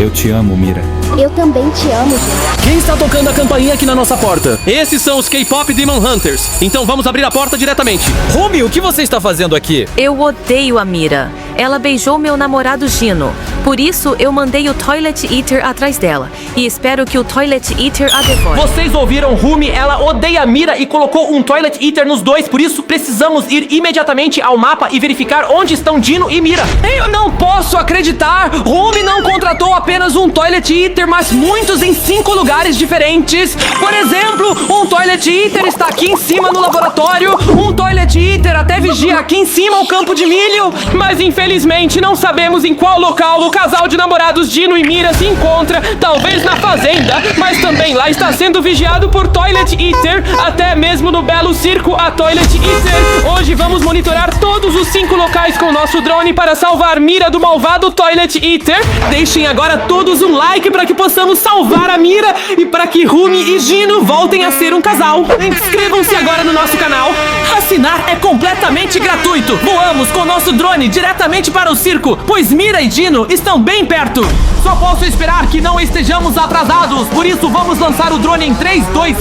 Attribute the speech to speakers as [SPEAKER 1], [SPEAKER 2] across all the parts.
[SPEAKER 1] Eu te amo, Mira.
[SPEAKER 2] Eu também te amo, Gino.
[SPEAKER 3] Quem está tocando a campainha aqui na nossa porta? Esses são os K-Pop Demon Hunters. Então vamos abrir a porta diretamente.
[SPEAKER 4] Rumi, o que você está fazendo aqui?
[SPEAKER 5] Eu odeio a Mira. Ela beijou meu namorado Gino. Por isso, eu mandei o Toilet Eater atrás dela. E espero que o Toilet Eater a devore.
[SPEAKER 3] Vocês ouviram, Rumi? Ela odeia a Mira e colocou um Toilet Eater nos dois. Por isso, precisamos ir imediatamente ao mapa e verificar onde estão Gino e Mira.
[SPEAKER 6] Eu não posso acreditar! Rumi não contratou apenas um Toilet Eater, mas muitos em 5 lugares diferentes. Por exemplo, um Toilet Eater está aqui em cima no laboratório. Um Toilet Eater até vigia aqui em cima o campo de milho.
[SPEAKER 3] Mas infelizmente não sabemos em qual local o casal de namorados Gino e Mira se encontra. Talvez na fazenda, mas também lá está sendo vigiado por Toilet Eater. Até mesmo no belo circo a Toilet Eater. Hoje vamos monitorar todos os 5 locais com o nosso drone para salvar Mira do malvado Toilet Eater. Deixem agora todos um like para que possamos salvar a Mira e para que Rumi e Gino voltem a ser um casal. Inscrevam-se agora no nosso canal.
[SPEAKER 6] Assinar é completamente gratuito. Voamos com nosso drone diretamente para o circo, pois Mira e Gino estão bem perto. Só posso esperar que não estejamos atrasados. Por isso vamos lançar o drone em 3, 2,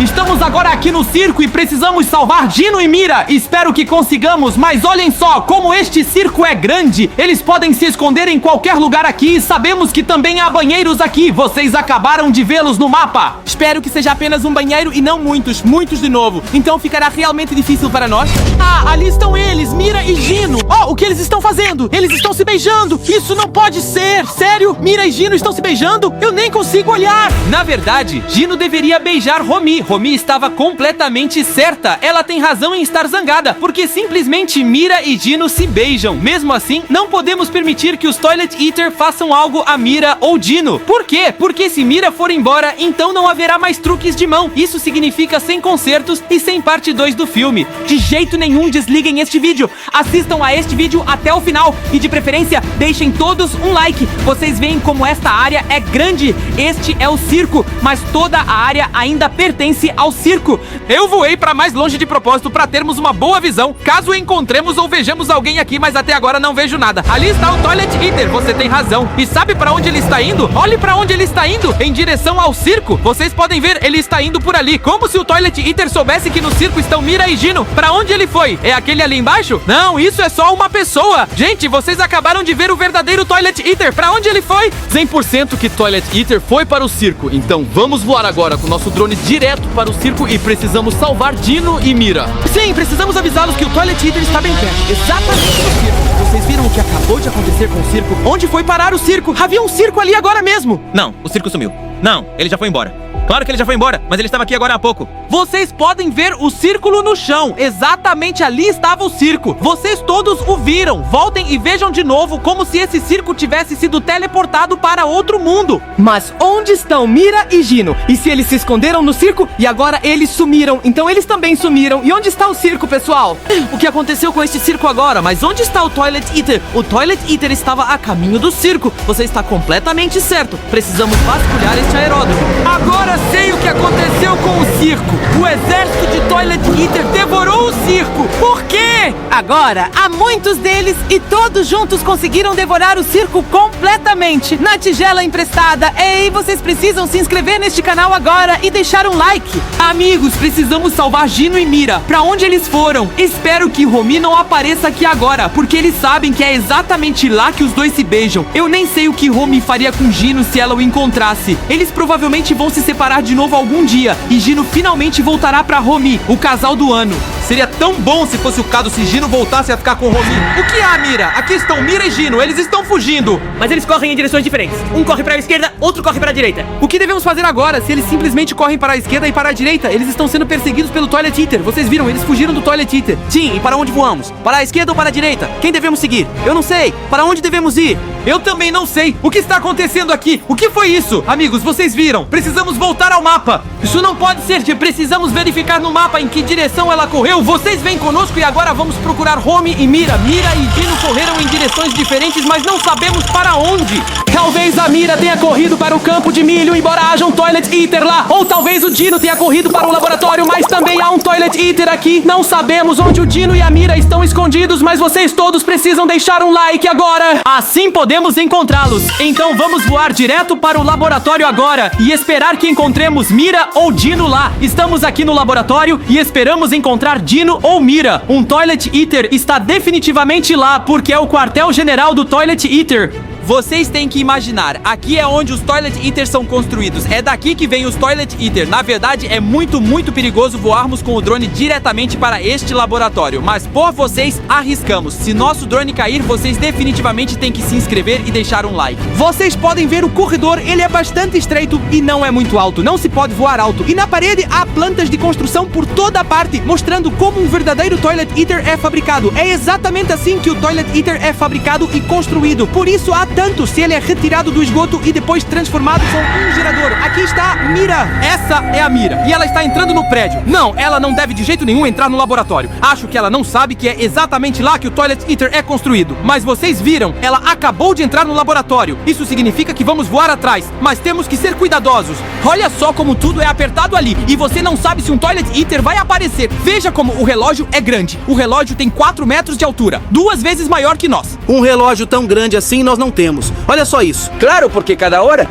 [SPEAKER 6] 1. Estamos agora aqui no circo e precisamos salvar Gino e Mira. Espero que consigamos, mas olhem só como este circo é grande. Eles podem se esconder em qualquer lugar aqui e sabemos que também há banheiros aqui. Vocês acabaram de vê-los no mapa.
[SPEAKER 3] Espero que seja apenas um banheiro e não muitos de novo. Então ficará realmente difícil para nós.
[SPEAKER 6] Ah, ali estão eles, Mira e Gino. Oh, o que eles estão fazendo? Eles estão se beijando. Isso não pode ser. Sério? Mira e Gino estão se beijando? Eu nem consigo olhar.
[SPEAKER 3] Na verdade, Gino deveria beijar Romi. Romi estava completamente certa. Ela tem razão em estar zangada, porque simplesmente Mira e Gino se beijam. Mesmo assim, não podemos permitir que os Toilet Eater façam algo a Mira ou Gino. Por quê? Porque se Mira for embora, então não haverá mais truques de mão. Isso significa sem concertos e sem parte 2 do filme. De jeito nenhum desliguem este vídeo. Assistam a este vídeo até o final e de preferência deixem todos um like. Vocês veem como esta área é grande. Este é o circo, mas toda a área ainda pertence ao circo.
[SPEAKER 6] Eu voei para mais longe de propósito para termos uma boa visão, caso encontremos ou vejamos alguém aqui, mas até agora não vejo nada. Ali está o Toilet Eater, você tem razão. E sabe para onde ele está indo? Olhe para onde ele está indo, em direção ao circo. Vocês podem ver, ele está indo por ali. Como se o Toilet Eater soubesse que no circo estão Mira e Gino. Para onde ele foi? É aquele ali embaixo? Não, isso é só uma pessoa. Gente, vocês acabaram de ver o verdadeiro Toilet Eater. Para onde ele foi?
[SPEAKER 3] 100% que Toilet Eater foi para o circo. Então vamos voar agora com nosso drone direto para o circo e precisamos salvar Gino e Mira.
[SPEAKER 6] Sim, precisamos avisá-los que o Toilet Eater está bem perto. Exatamente no circo. Vocês viram o que acabou de acontecer com o circo? Onde foi parar o circo? Havia um circo ali agora mesmo.
[SPEAKER 4] Não, o circo sumiu. Não, ele já foi embora. Claro que ele já foi embora, mas ele estava aqui agora há pouco.
[SPEAKER 6] Vocês podem ver o círculo no chão. Exatamente ali estava o circo. Vocês todos o viram. Voltem e vejam de novo, como se esse circo tivesse sido teleportado para outro mundo.
[SPEAKER 3] Mas onde estão Mira e Gino? E se eles se esconderam no circo e agora eles sumiram, então eles também sumiram. E onde está o circo, pessoal?
[SPEAKER 6] O que aconteceu com este circo agora? Mas onde está o Toilet Eater? O Toilet Eater estava a caminho do circo. Você está completamente certo. Precisamos vasculhar este aeródromo. Agora sei o que aconteceu com o circo. O exército de Toilet Eater devorou o circo. Por quê?
[SPEAKER 7] Agora, há muitos deles e todos juntos conseguiram devorar o circo completamente na tigela emprestada. Ei, vocês precisam se inscrever neste canal agora e deixar um like.
[SPEAKER 6] Amigos, precisamos salvar Gino e Mira. Pra onde eles foram? Espero que Romi não apareça aqui agora, porque eles sabem que é exatamente lá que os dois se beijam. Eu nem sei o que Romi faria com Gino se ela o encontrasse. Eles provavelmente vão se separar de novo algum dia e Gino finalmente voltará pra Romi, o casal do ano.
[SPEAKER 3] Seria tão bom se fosse o caso se Gino voltasse a ficar com Romi.
[SPEAKER 6] O que há, Mira? Aqui estão Mira e Gino, eles estão fugindo.
[SPEAKER 8] Mas eles correm em direções diferentes. Um corre para a esquerda, outro corre para a direita.
[SPEAKER 6] O que devemos fazer agora? Se eles simplesmente correm para a esquerda e para a direita, eles estão sendo perseguidos pelo Toilet Eater. Vocês viram, eles fugiram do Toilet Eater.
[SPEAKER 8] Sim, e para onde voamos? Para a esquerda ou para a direita? Quem devemos seguir? Eu não sei. Para onde devemos ir?
[SPEAKER 6] Eu também não sei. O que está acontecendo aqui? O que foi isso? Amigos, vocês viram? Precisamos voltar ao mapa. Isso não pode ser. Precisamos verificar no mapa em que direção ela correu. Vocês vêm conosco e agora vamos procurar Romi e Mira. Mira e Gino correram em direções diferentes, mas não sabemos para onde. Talvez a Mira tenha corrido para o campo de milho, embora haja um Toilet Eater lá. Ou talvez o Dino tenha corrido para o laboratório, mas também há um Toilet Eater aqui. Não sabemos onde o Dino e a Mira estão escondidos, mas vocês todos precisam deixar um like agora.
[SPEAKER 3] Assim podemos encontrá-los. Então vamos voar direto para o laboratório agora e esperar que encontremos Mira ou Dino lá. Estamos aqui no laboratório e esperamos encontrar Dino ou Mira. Um Toilet Eater está definitivamente lá, porque é o quartel-general do Toilet Eater. Vocês têm que imaginar, aqui é onde os Toilet Eaters são construídos. É daqui que vem os Toilet Eater. Na verdade, é muito perigoso voarmos com o drone diretamente para este laboratório. Mas por vocês, arriscamos. Se nosso drone cair, vocês definitivamente têm que se inscrever e deixar um like.
[SPEAKER 8] Vocês podem ver o corredor, ele é bastante estreito e não é muito alto. Não se pode voar alto. E na parede há plantas de construção por toda a parte, mostrando como um verdadeiro Toilet Eater é fabricado. É exatamente assim que o Toilet Eater é fabricado e construído. Por isso há tanto se ele é retirado do esgoto e depois transformado com um gerador. Aqui está a Mira.
[SPEAKER 3] Essa é a Mira e ela está entrando no prédio. Não, ela não deve de jeito nenhum entrar no laboratório. Acho que ela não sabe que é exatamente lá que o Toilet Eater é construído. Mas vocês viram, ela acabou de entrar no laboratório. Isso significa que vamos voar atrás, mas temos que ser cuidadosos. Olha só como tudo é apertado ali e você não sabe se um Toilet Eater vai aparecer. Veja como o relógio é grande. O relógio tem 4 metros de altura, 2 vezes maior que nós.
[SPEAKER 8] Um relógio tão grande assim nós não temos. Olha só isso.
[SPEAKER 1] Claro, porque cada hora...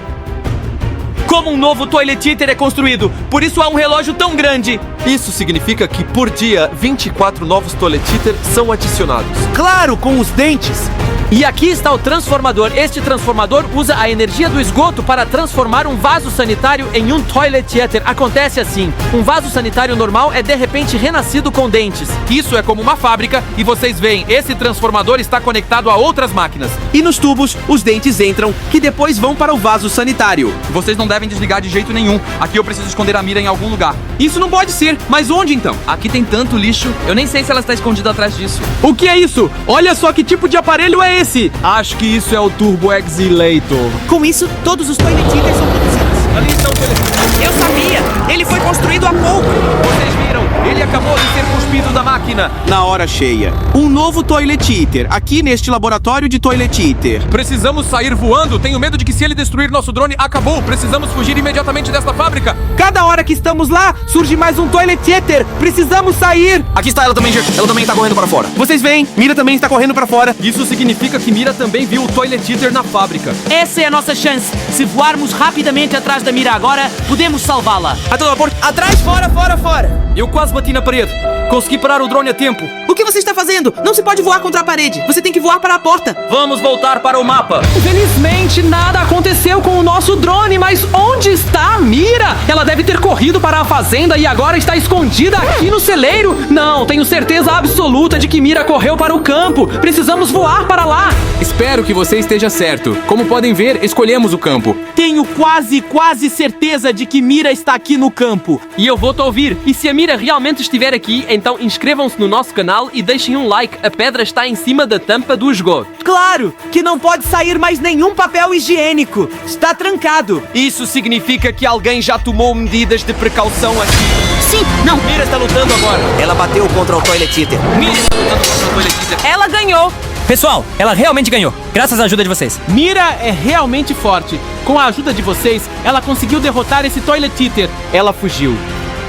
[SPEAKER 3] Como um novo Toilet Eater é construído, por isso há um relógio tão grande.
[SPEAKER 9] Isso significa que por dia 24 novos Toilet Eater são adicionados.
[SPEAKER 8] Claro, com os dentes.
[SPEAKER 3] E aqui está o transformador. Este transformador usa a energia do esgoto para transformar um vaso sanitário em um Toilet Eater. Acontece assim: um vaso sanitário normal é de repente renascido com dentes. Isso é como uma fábrica e vocês veem, esse transformador está conectado a outras máquinas.
[SPEAKER 8] E nos tubos, os dentes entram, que depois vão para o vaso sanitário.
[SPEAKER 3] Vocês não devem desligar de jeito nenhum. Aqui eu preciso esconder a Mira em algum lugar. Isso não pode ser, mas onde então? Aqui tem tanto lixo, eu nem sei se ela está escondida atrás disso.
[SPEAKER 8] O que é isso? Olha só que tipo de aparelho é esse?
[SPEAKER 9] Acho que isso é o Turbo Exilator.
[SPEAKER 8] Com isso, todos os Toilet Eaters são produzidos.
[SPEAKER 9] Ali está o telefone.
[SPEAKER 8] Eu sabia! Ele foi construído há pouco!
[SPEAKER 3] Vocês viram? Ele acabou de ser cuspido da máquina.
[SPEAKER 8] Na hora cheia. Um novo Toilet Eater, aqui neste laboratório de Toilet Eater.
[SPEAKER 3] Precisamos sair voando. Tenho medo de que se ele destruir nosso drone, acabou. Precisamos fugir imediatamente desta fábrica.
[SPEAKER 8] Cada hora que estamos lá, surge mais um Toilet Eater. Precisamos sair.
[SPEAKER 1] Aqui está ela também, ela também está correndo para fora.
[SPEAKER 8] Vocês veem, Mira também está correndo para fora.
[SPEAKER 3] Isso significa que Mira também viu o Toilet Eater na fábrica.
[SPEAKER 6] Essa é a nossa chance. Se voarmos rapidamente atrás da Mira agora, podemos salvá-la.
[SPEAKER 8] A todo vapor. Atrás, fora, fora, fora.
[SPEAKER 3] Eu quase bati na parede. Consegui parar o drone a tempo.
[SPEAKER 8] O que você está fazendo? Não se pode voar contra a parede. Você tem que voar para a porta.
[SPEAKER 3] Vamos voltar para o mapa.
[SPEAKER 6] Felizmente, nada aconteceu com o nosso drone, mas onde está a Mira? Ela deve ter corrido para a fazenda e agora está escondida aqui no celeiro. Não, tenho certeza absoluta de que Mira correu para o campo. Precisamos voar para lá.
[SPEAKER 10] Espero que você esteja certo. Como podem ver, escolhemos o campo.
[SPEAKER 3] Tenho quase certeza de que Mira está aqui no campo. E eu vou te ouvir. E se a Mira realmente estiver aqui, então inscrevam-se no nosso canal e deixem um like. A pedra está em cima da tampa do esgoto.
[SPEAKER 8] Claro, que não pode sair mais nenhum papel higiênico. Está trancado.
[SPEAKER 3] Isso significa que alguém já tomou medidas de precaução aqui.
[SPEAKER 2] Sim, não.
[SPEAKER 3] Mira está lutando agora.
[SPEAKER 1] Ela bateu contra o Toilet Eater.
[SPEAKER 3] Mira está lutando contra o Toilet Eater.
[SPEAKER 6] Ela ganhou.
[SPEAKER 11] Pessoal, ela realmente ganhou, graças à ajuda de vocês.
[SPEAKER 6] Mira é realmente forte. Com a ajuda de vocês, ela conseguiu derrotar esse Toilet Eater.
[SPEAKER 3] Ela fugiu.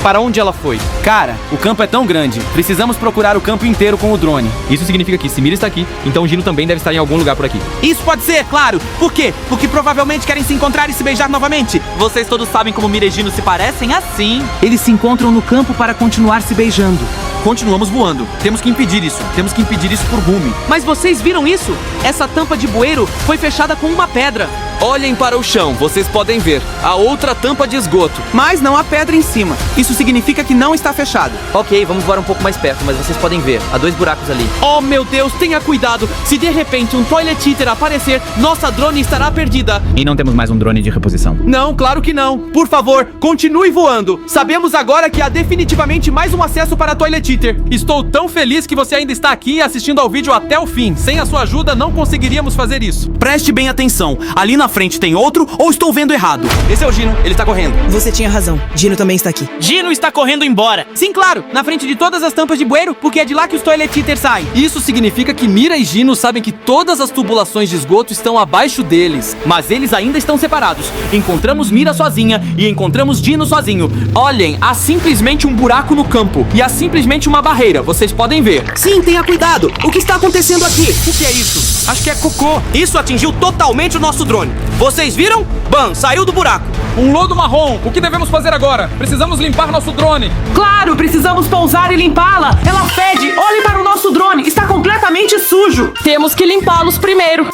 [SPEAKER 3] Para onde ela foi? Cara, o campo é tão grande. Precisamos procurar o campo inteiro com o drone. Isso significa que se Mira está aqui, então o Dino também deve estar em algum lugar por aqui.
[SPEAKER 8] Isso pode ser, claro. Por quê? Porque provavelmente querem se encontrar e se beijar novamente.
[SPEAKER 3] Vocês todos sabem como Mira e Dino se parecem assim.
[SPEAKER 8] Eles se encontram no campo para continuar se beijando.
[SPEAKER 3] Continuamos voando. Temos que impedir isso. Temos que impedir isso por Rumi.
[SPEAKER 8] Mas vocês viram isso? Essa tampa de bueiro foi fechada com uma pedra.
[SPEAKER 3] Olhem para o chão, vocês podem ver. A outra tampa de esgoto.
[SPEAKER 8] Mas não há pedra em cima. Isso significa que não está fechado.
[SPEAKER 1] Ok, vamos voar um pouco mais perto, mas vocês podem ver. Há 2 buracos ali.
[SPEAKER 3] Oh meu Deus, tenha cuidado. Se de repente um Toilet Eater aparecer, nossa drone estará perdida.
[SPEAKER 11] E não temos mais um drone de reposição.
[SPEAKER 3] Não, claro que não. Por favor, continue voando. Sabemos agora que há definitivamente mais um acesso para Toilet Eater. Estou tão feliz que você ainda está aqui assistindo ao vídeo até o fim. Sem a sua ajuda, não conseguiríamos fazer isso.
[SPEAKER 8] Preste bem atenção. Ali na
[SPEAKER 6] frente tem outro ou estou vendo errado?
[SPEAKER 8] Esse é o Gino, ele tá correndo.
[SPEAKER 12] Você tinha razão. Dino também está aqui.
[SPEAKER 11] Gino está correndo embora.
[SPEAKER 8] Sim, claro, na frente de todas as tampas de bueiro, porque é de lá que os Toilet Eater saem.
[SPEAKER 3] Isso significa que Mira e Gino sabem que todas as tubulações de esgoto estão abaixo deles. Mas eles ainda estão separados. Encontramos Mira sozinha e encontramos Gino sozinho. Olhem, há simplesmente um buraco no campo. E há simplesmente uma barreira, vocês podem ver.
[SPEAKER 6] Sim, tenha cuidado. O que está acontecendo aqui?
[SPEAKER 8] O que é isso? Acho que é cocô.
[SPEAKER 6] Isso atingiu totalmente o nosso drone. Vocês viram? Ban, saiu do buraco.
[SPEAKER 10] Um lodo marrom. O que devemos fazer agora? Precisamos limpar nosso drone.
[SPEAKER 7] Claro, precisamos pousar e limpá-la. Ela fede. Olhe para o nosso drone. Está completamente sujo. Temos que limpá-los primeiro.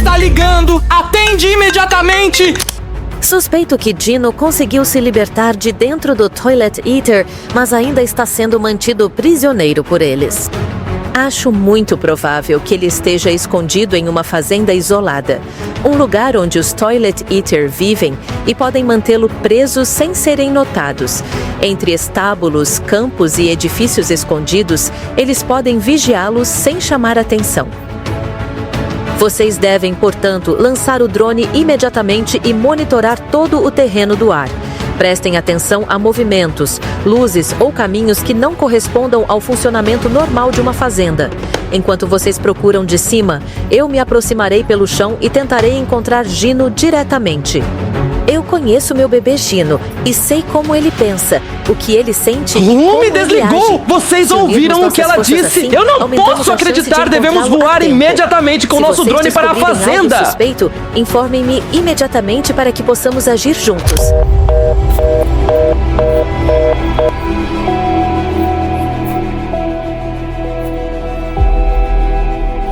[SPEAKER 8] Tá ligando. Atende imediatamente.
[SPEAKER 5] Suspeito que Dino conseguiu se libertar de dentro do Toilet Eater, mas ainda está sendo mantido prisioneiro por eles. Acho muito provável que ele esteja escondido em uma fazenda isolada, um lugar onde os Toilet Eater vivem e podem mantê-lo preso sem serem notados. Entre estábulos, campos e edifícios escondidos, eles podem vigiá-los sem chamar atenção. Vocês devem, portanto, lançar o drone imediatamente e monitorar todo o terreno do ar. Prestem atenção a movimentos, luzes ou caminhos que não correspondam ao funcionamento normal de uma fazenda. Enquanto vocês procuram de cima, eu me aproximarei pelo chão e tentarei encontrar Gino diretamente. Eu conheço meu bebê Gino e sei como ele pensa, o que ele sente e como
[SPEAKER 8] Me
[SPEAKER 5] ele
[SPEAKER 8] desligou!
[SPEAKER 5] age.
[SPEAKER 8] Vocês
[SPEAKER 5] Se
[SPEAKER 8] ouviram
[SPEAKER 5] unirmos
[SPEAKER 8] o que ela
[SPEAKER 5] nossas forças
[SPEAKER 8] disse?
[SPEAKER 5] assim,
[SPEAKER 8] Eu não
[SPEAKER 5] aumentamos
[SPEAKER 8] posso
[SPEAKER 5] a chance de
[SPEAKER 8] acreditar! Devemos
[SPEAKER 5] encontrá-lo a
[SPEAKER 8] voar
[SPEAKER 5] tempo.
[SPEAKER 8] imediatamente com o
[SPEAKER 5] Se
[SPEAKER 8] nosso
[SPEAKER 5] vocês
[SPEAKER 8] drone para a
[SPEAKER 5] descobrirem algo
[SPEAKER 8] fazenda!
[SPEAKER 5] suspeito, informem-me imediatamente para que possamos agir juntos.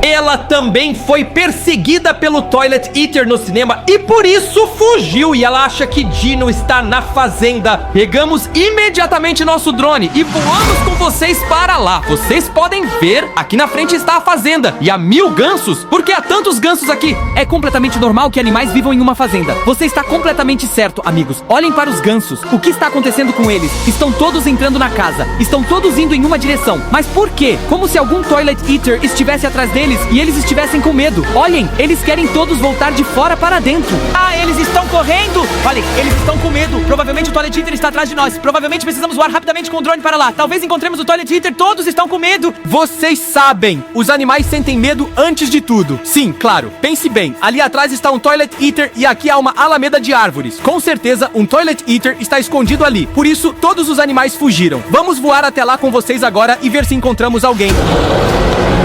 [SPEAKER 3] Ela também foi perseguida pelo Toilet Eater no cinema e por isso fugiu. E ela acha que Dino está na fazenda. Pegamos imediatamente nosso drone e voamos com vocês para lá. Vocês podem ver, aqui na frente está a fazenda. E há 1000 gansos. Por que há tantos gansos aqui? É completamente normal que animais vivam em uma fazenda. Você está completamente certo, amigos. Olhem para os gansos. O que está acontecendo com eles? Estão todos entrando na casa. Estão todos indo em uma direção. Mas por quê? Como se algum Toilet Eater estivesse atrás deles e eles estivessem com medo. Olhem, eles querem todos voltar de fora para dentro.
[SPEAKER 7] Ah, eles estão correndo! Olhem, eles estão com medo. Provavelmente o Toilet Eater está atrás de nós. Provavelmente precisamos voar rapidamente com o drone para lá. Talvez encontremos o Toilet Eater. Todos estão com medo.
[SPEAKER 3] Vocês sabem, os animais sentem medo antes de tudo. Sim, claro. Pense bem, ali atrás está um Toilet Eater e aqui há uma alameda de árvores. Com certeza, um Toilet Eater está escondido ali. Por isso, todos os animais fugiram. Vamos voar até lá com vocês agora e ver se encontramos alguém.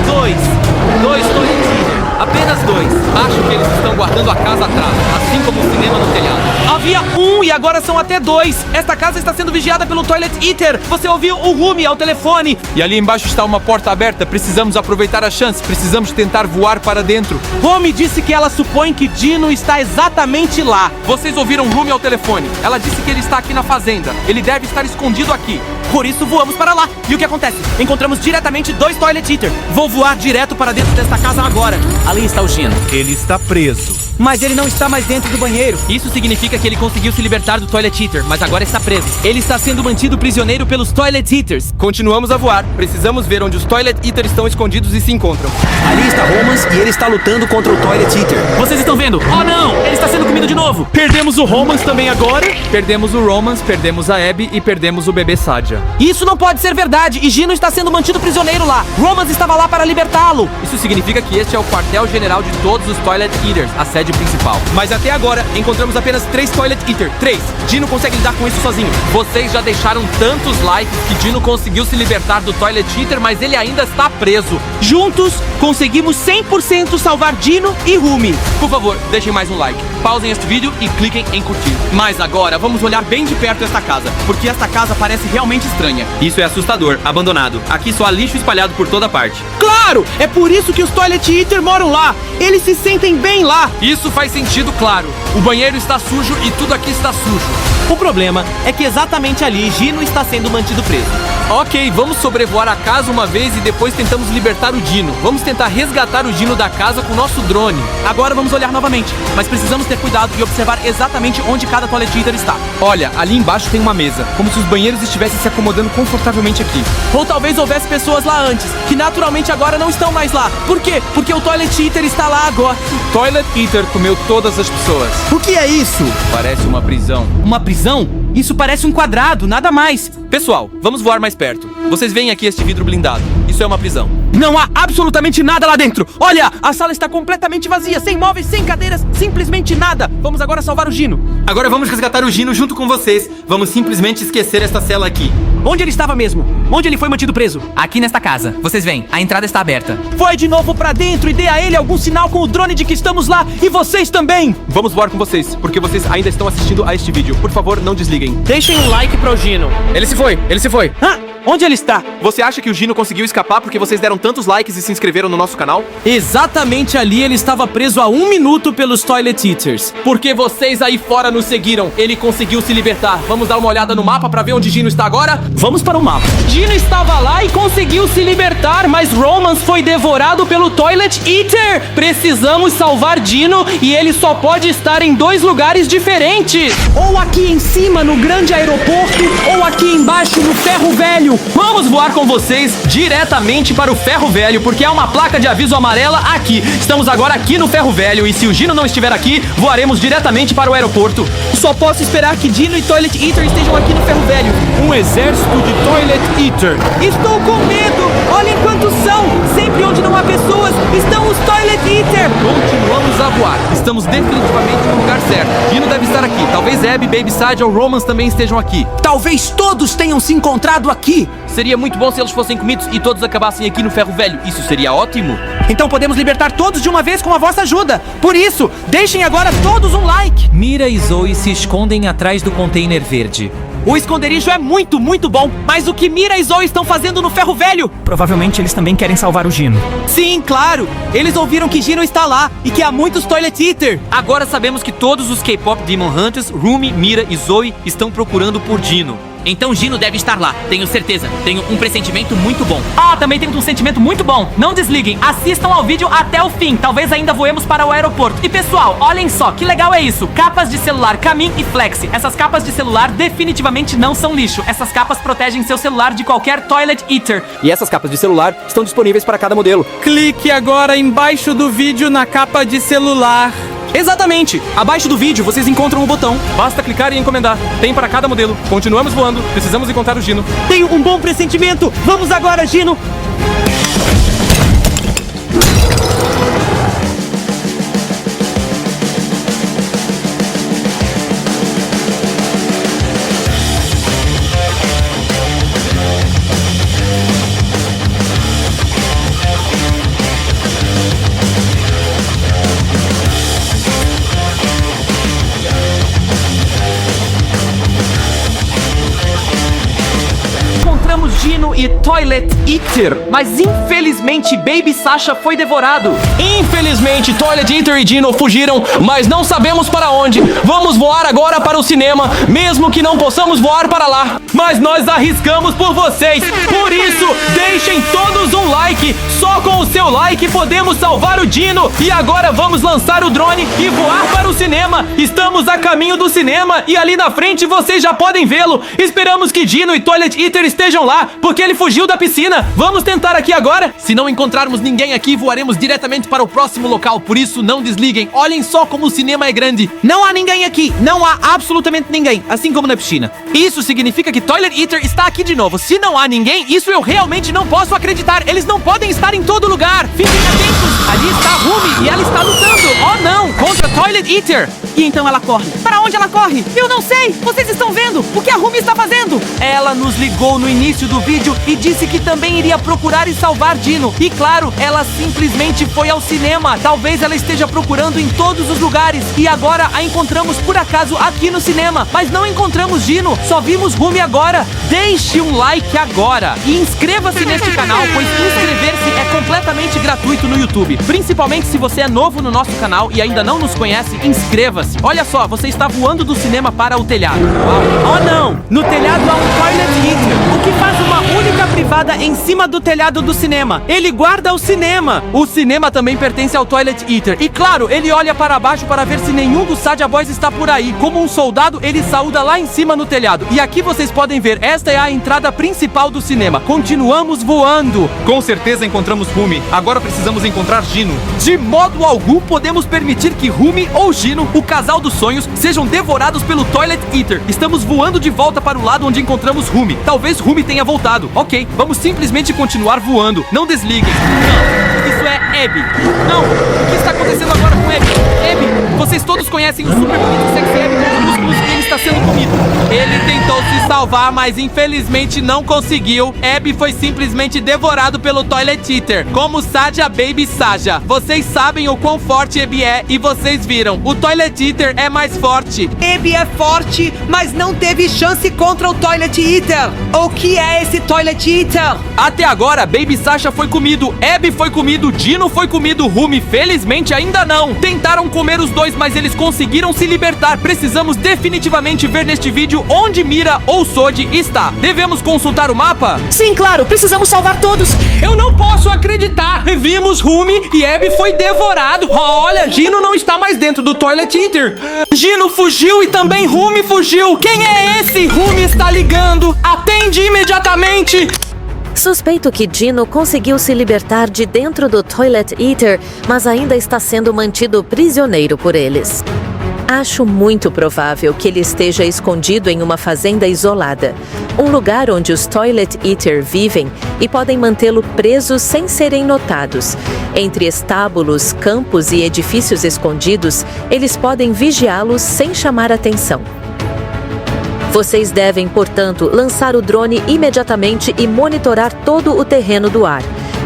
[SPEAKER 3] Dois Toilet Eater. Apenas 2. Acho que eles estão guardando a casa atrás, assim como o cinema no telhado.
[SPEAKER 8] Havia 1 e agora são até 2. Esta casa está sendo vigiada pelo Toilet Eater. Você ouviu o Rumi ao telefone.
[SPEAKER 10] E ali embaixo está uma porta aberta. Precisamos aproveitar a chance. Precisamos tentar voar para dentro.
[SPEAKER 8] Rumi disse que ela supõe que Dino está exatamente lá.
[SPEAKER 10] Vocês ouviram Rumi ao telefone. Ela disse que ele está aqui na fazenda. Ele deve estar escondido aqui.
[SPEAKER 8] Por isso voamos para lá. E o que acontece? Encontramos diretamente 2 Toilet Eater. Vou voar direto para dentro desta casa agora.
[SPEAKER 11] Ali está o Gino.
[SPEAKER 9] Ele está preso.
[SPEAKER 8] Mas ele não está mais dentro do banheiro.
[SPEAKER 3] Isso significa que ele conseguiu se libertar do Toilet Eater, mas agora está preso. Ele está sendo mantido prisioneiro pelos Toilet Eaters.
[SPEAKER 8] Continuamos a voar. Precisamos ver onde os Toilet Eaters estão escondidos e se encontram.
[SPEAKER 6] Ali está Romans e ele está lutando contra o Toilet Eater.
[SPEAKER 11] Vocês estão vendo? Oh não! Ele está sendo comido de novo!
[SPEAKER 3] Perdemos o Romans também agora. Perdemos o Romans, perdemos a Abby e perdemos o bebê Sadia.
[SPEAKER 8] Isso não pode ser verdade. E Gino está sendo mantido prisioneiro lá. Romans estava lá para libertá-lo.
[SPEAKER 3] Isso significa que este é o quartel-general de todos os Toilet Eaters, a sede principal.
[SPEAKER 8] Mas até agora, encontramos apenas 3 Toilet Eater. 3. Dino consegue lidar com isso sozinho.
[SPEAKER 3] Vocês já deixaram tantos likes que Dino conseguiu se libertar do Toilet Eater, mas ele ainda está preso.
[SPEAKER 8] Juntos, conseguimos 100% salvar Dino e Rumi.
[SPEAKER 3] Por favor, deixem mais um like, pausem este vídeo e cliquem em curtir. Mas agora, vamos olhar bem de perto esta casa, porque esta casa parece realmente estranha. Isso é assustador, abandonado. Aqui só há lixo espalhado por toda parte.
[SPEAKER 8] Claro! É por isso que os Toilet Eater moram lá. Eles se sentem bem lá.
[SPEAKER 3] Isso faz sentido, claro. O banheiro está sujo e tudo aqui está sujo.
[SPEAKER 8] O problema é que exatamente ali Gino está sendo mantido preso.
[SPEAKER 3] Ok, vamos sobrevoar a casa uma vez e depois tentamos libertar o Dino. Vamos tentar resgatar o Dino da casa com o nosso drone.
[SPEAKER 8] Agora vamos olhar novamente, mas precisamos ter cuidado e observar exatamente exatamente onde cada toilet eater está.
[SPEAKER 10] Olha, ali embaixo tem uma mesa, como se os banheiros estivessem se acomodando confortavelmente aqui.
[SPEAKER 8] Ou talvez houvesse pessoas lá antes, que naturalmente agora não estão mais lá. Por quê? Porque o toilet eater está lá agora.
[SPEAKER 10] Toilet Eater comeu todas as pessoas.
[SPEAKER 12] O que é isso?
[SPEAKER 10] Parece uma prisão.
[SPEAKER 8] Uma prisão? Isso parece um quadrado, nada mais.
[SPEAKER 1] Pessoal, vamos voar mais perto. Vocês veem aqui este vidro blindado. Isso é uma prisão.
[SPEAKER 8] Não há absolutamente nada lá dentro. Olha, a sala está completamente vazia, sem móveis, sem cadeiras, simplesmente nada. Vamos agora salvar o Gino.
[SPEAKER 3] Agora vamos resgatar o Gino junto com vocês. Vamos simplesmente esquecer esta cela aqui.
[SPEAKER 8] Onde ele estava mesmo? Onde ele foi mantido preso?
[SPEAKER 3] Aqui nesta casa. Vocês veem, a entrada está aberta.
[SPEAKER 8] Foi de novo pra dentro e dê a ele algum sinal com o drone de que estamos lá. E vocês também.
[SPEAKER 9] Vamos voar com vocês, porque vocês ainda estão assistindo a este vídeo. Por favor, não desliguem.
[SPEAKER 11] Deixem um like pro Gino.
[SPEAKER 1] Ele se foi, ele se foi.
[SPEAKER 8] Ah, onde ele está?
[SPEAKER 9] Você acha que o Gino conseguiu escapar porque vocês deram tantos likes e se inscreveram no nosso canal?
[SPEAKER 6] Exatamente ali ele estava preso há 1 minuto pelos Toilet Eaters.
[SPEAKER 3] Porque vocês aí fora nos seguiram. Ele conseguiu se libertar. Vamos dar uma olhada no mapa pra ver onde Gino está agora?
[SPEAKER 6] Vamos para o mapa.
[SPEAKER 3] Gino estava lá e conseguiu se libertar, mas Romance foi devorado pelo Toilet Eater. Precisamos salvar Gino e ele só pode estar em 2 lugares diferentes.
[SPEAKER 8] Ou aqui em cima no grande aeroporto, ou aqui embaixo no ferro velho.
[SPEAKER 3] Vamos voar com vocês diretamente para o Ferro Velho, porque há uma placa de aviso amarela aqui. Estamos agora aqui no Ferro Velho e se o Gino não estiver aqui, voaremos diretamente para o aeroporto.
[SPEAKER 8] Só posso esperar que Gino e Toilet Eater estejam aqui no ferro velho.
[SPEAKER 10] Um exército de Toilet Eater.
[SPEAKER 8] Estou com medo. Olhem quantos são. Sempre onde não há pessoas, estão os Toilet Eater.
[SPEAKER 1] Continuamos a voar. Estamos definitivamente no lugar certo. Gino deve estar aqui. Talvez Abby, Babyside ou Romance também estejam aqui.
[SPEAKER 8] Talvez todos tenham se encontrado aqui.
[SPEAKER 1] Seria muito bom se eles fossem comidos e todos acabassem aqui no Ferro Velho. Isso seria ótimo.
[SPEAKER 8] Então podemos libertar todos de uma vez com a vossa ajuda. Por isso, deixem agora todos um like.
[SPEAKER 3] Mira e Zoe se escondem atrás do container verde.
[SPEAKER 8] O esconderijo é muito, muito bom. Mas o que Mira e Zoe estão fazendo no ferro velho?
[SPEAKER 6] Provavelmente eles também querem salvar o Gino.
[SPEAKER 8] Sim, claro. Eles ouviram que Gino está lá e que há muitos Toilet Eater.
[SPEAKER 1] Agora sabemos que todos os K-Pop Demon Hunters, Rumi, Mira e Zoe estão procurando por Gino.
[SPEAKER 11] Então Gino deve estar lá, tenho certeza. Tenho um pressentimento muito bom.
[SPEAKER 3] Ah, também temos um sentimento muito bom. Não desliguem, assistam ao vídeo até o fim. Talvez ainda voemos para o aeroporto. E pessoal, olhem só, que legal é isso. Capas de celular Camin e Flexi. Essas capas de celular definitivamente não são lixo. Essas capas protegem seu celular de qualquer Toilet Eater.
[SPEAKER 1] E essas capas de celular estão disponíveis para cada modelo.
[SPEAKER 6] Clique agora embaixo do vídeo na capa de celular.
[SPEAKER 8] Exatamente! Abaixo do vídeo vocês encontram o botão.
[SPEAKER 10] Basta clicar e encomendar. Tem para cada modelo. Continuamos voando. Precisamos encontrar o Gino.
[SPEAKER 8] Tenho um bom pressentimento. Vamos agora, Gino.
[SPEAKER 3] Gino e Toilet Eater, mas infelizmente Baby Sasha foi devorado.
[SPEAKER 6] Infelizmente Toilet Eater e Gino fugiram, mas não sabemos para onde. Vamos voar agora para o cinema, mesmo que não possamos voar para lá.
[SPEAKER 3] Mas nós arriscamos por vocês. Por isso, deixem todos um like. Só com o seu like podemos salvar o Gino. E agora vamos lançar o drone e voar para o cinema. Estamos a caminho do cinema e ali na frente vocês já podem vê-lo. Esperamos que Gino e Toilet Eater estejam lá, porque ele fugiu da piscina. Vamos tentar aqui agora.
[SPEAKER 1] Se não encontrarmos ninguém aqui, voaremos diretamente para o próximo local. Por isso, não desliguem. Olhem só como o cinema é grande.
[SPEAKER 8] Não há ninguém aqui. Não há absolutamente ninguém. Assim como na piscina.
[SPEAKER 1] Isso significa que Toilet Eater está aqui de novo. Se não há ninguém, isso eu realmente não posso acreditar. Eles não podem estar em todo lugar. Fiquem atentos. Ali está a Rumi e ela está lutando. Oh não, contra Toilet Eater.
[SPEAKER 8] E então ela corre. Para onde ela corre? Eu não sei. Vocês estão vendo o que a Rumi está fazendo?
[SPEAKER 3] Ela nos ligou no início do vídeo e disse que também iria procurar e salvar Gino. E claro, ela simplesmente foi ao cinema. Talvez ela esteja procurando em todos os lugares. E agora a encontramos por acaso aqui no cinema. Mas não encontramos Gino, só vimos Rumi agora. Deixe um like agora e inscreva-se neste canal, pois inscrever-se é completamente gratuito no YouTube. Principalmente se você é novo no nosso canal e ainda não nos conhece, inscreva-se. Olha só, você está voando do cinema para o telhado. Uau.
[SPEAKER 8] Oh não! No telhado há um Toilet Eater, o que faz uma única clínica privada em cima do telhado do cinema. Ele guarda o cinema. O cinema também pertence ao Toilet Eater. E claro, ele olha para baixo para ver se nenhum dos Sadia Boys está por aí. Como um soldado, ele saúda lá em cima no telhado. E aqui vocês podem ver, esta é a entrada principal do cinema. Continuamos voando.
[SPEAKER 10] Com certeza encontramos Rumi. Agora precisamos encontrar Gino.
[SPEAKER 3] De modo algum podemos permitir que Rumi ou Gino, o casal dos sonhos, sejam devorados pelo Toilet Eater. Estamos voando de volta para o lado onde encontramos Rumi. Talvez Rumi tenha voltado. Ok, vamos simplesmente continuar voando. Não desliguem. Não, isso é Abby. Não, o que está acontecendo agora com Abby? Abby, vocês todos conhecem o super bonito sexy Abby com os músculos e ele está sendo comido.
[SPEAKER 1] Ele tentou se salvar, mas infelizmente não conseguiu. Abby foi simplesmente devorado pelo Toilet Eater. Como Sadia Baby Saja. Vocês sabem o quão forte Abby é e vocês viram. O Toilet Eater é mais forte.
[SPEAKER 8] Abby é forte, mas não teve chance contra o Toilet Eater. O que é esse Toilet Eater?
[SPEAKER 3] Até agora, Baby Sasha foi comido, Abby foi comido, Gino foi comido, Rumi felizmente ainda não. Tentaram comer os dois, mas eles conseguiram se libertar. Precisamos definitivamente ver neste vídeo onde Mira ou Sodi está. Devemos consultar o mapa?
[SPEAKER 12] Sim, claro, precisamos salvar todos.
[SPEAKER 6] Eu não posso acreditar. Vimos Rumi e Abby foi devorado. Olha, Gino não está mais dentro do Toilet Eater. Gino fugiu e também Rumi fugiu. Quem é esse? Rumi está ligando. Atende imediatamente.
[SPEAKER 5] Suspeito que Gino conseguiu se libertar de dentro do Toilet Eater, mas ainda está sendo mantido prisioneiro por eles. Acho muito provável que ele esteja escondido em uma fazenda isolada, um lugar onde os Toilet Eater vivem e podem mantê-lo preso sem serem notados. Entre estábulos, campos e edifícios escondidos, eles podem vigiá-los sem chamar atenção. Vocês devem, portanto, lançar o drone imediatamente e monitorar todo o terreno do ar.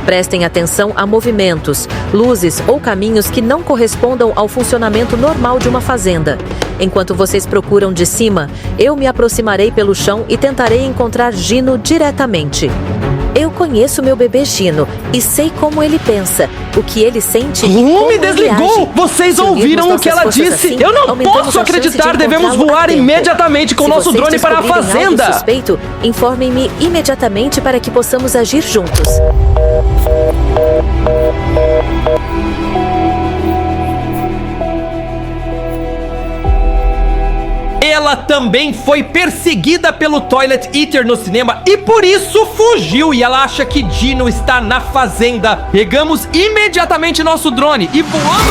[SPEAKER 5] Prestem atenção a movimentos, luzes ou caminhos que não correspondam ao funcionamento normal de uma fazenda. Enquanto vocês procuram de cima, eu me aproximarei pelo chão e tentarei encontrar Gino diretamente. Eu conheço meu bebê Gino e sei como ele pensa, o que ele sente e como
[SPEAKER 6] Me
[SPEAKER 5] ele
[SPEAKER 6] desligou!
[SPEAKER 5] age.
[SPEAKER 6] Vocês
[SPEAKER 5] Se unirmos
[SPEAKER 6] ouviram o
[SPEAKER 5] nossas
[SPEAKER 6] que ela
[SPEAKER 5] forças
[SPEAKER 6] disse?
[SPEAKER 5] assim,
[SPEAKER 6] Eu não
[SPEAKER 5] aumentamos
[SPEAKER 6] posso
[SPEAKER 5] a chance de
[SPEAKER 6] acreditar! Devemos
[SPEAKER 5] encontrá-lo a
[SPEAKER 6] voar
[SPEAKER 5] tempo.
[SPEAKER 6] imediatamente com o
[SPEAKER 5] Se
[SPEAKER 6] nosso
[SPEAKER 5] vocês
[SPEAKER 6] drone para a
[SPEAKER 5] descobrirem algo
[SPEAKER 6] fazenda!
[SPEAKER 5] suspeito, informem-me imediatamente para que possamos agir juntos.
[SPEAKER 3] Ela também foi perseguida pelo Toilet Eater no cinema e por isso fugiu. E ela acha que Gino está na fazenda. Pegamos imediatamente nosso drone e voamos